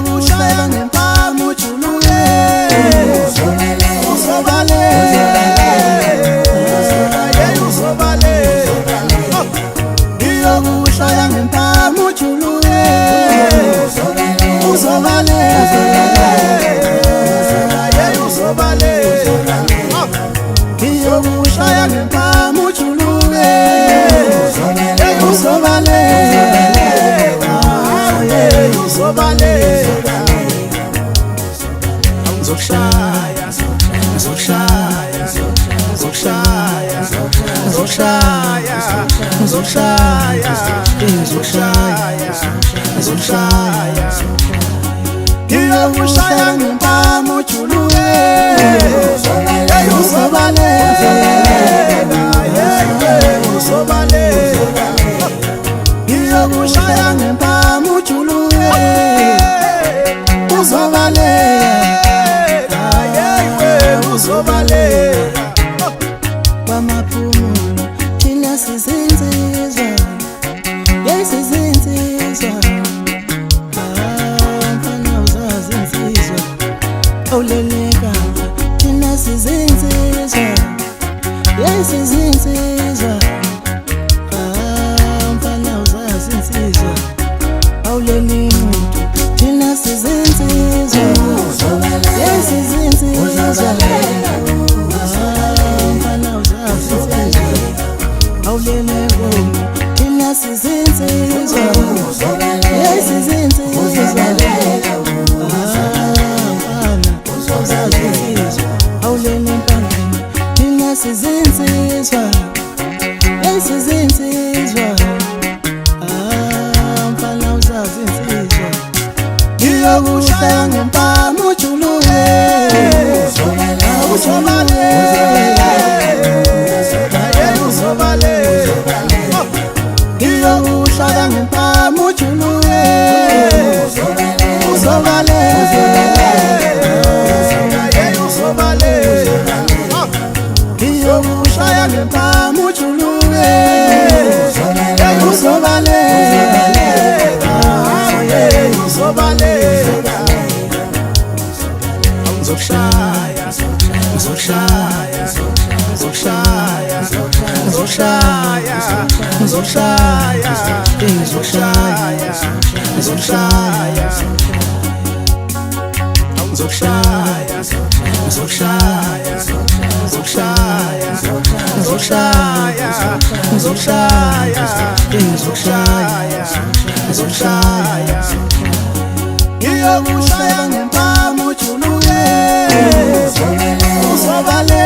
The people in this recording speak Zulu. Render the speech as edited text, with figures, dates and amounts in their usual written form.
ngiyokushaya ngempama ujuluke uzobale uzobale ngiyokushaya ngempama ujuluke uzobale uzobale ngiyokushaya ngempama ujuluke uzobale uzobale ngizokushaya ngizokushaya ngizokushaya ngizokushaya ngizokushaya ngizokushaya ngizokushaya ngiyokushaya ngempama ujuluke uzobale uzobale ngiyokushaya ngempama ujuluke uzobale uzobale kwamaphumulo thina sizinsizwa yesizinsizwa mfana uzazi insizwa awuleleka thina sizinsizwa yesizinsizwa mfana uzazi insizwa awuleli muntu thina sizinsizwa yesizinsizwa mfana uzazi insizwa awulele muntu thina sizinsizwa yesizinsizwa awulele mpangeni thina sizinsizwa yesizinsizwa mfana uzazi insizwa ngiyokushaya ngempama ujuluke uzobale uzobale ngiyokushaya ngempama ujuluke uzobale uzobale ngiyokushaya ngempama ujuluke uzobale uzobale ngizokushaya ngizokushaya ngizokushaya ngizokushaya ngizokushaya ngizokushaya ngizokushaya ngizokushaya ngizokushaya ngizokushaya ngizokushaya ngizokushaya ngizokushaya ngizokushaya ngiyokushaya ngempama ujuluke uzobale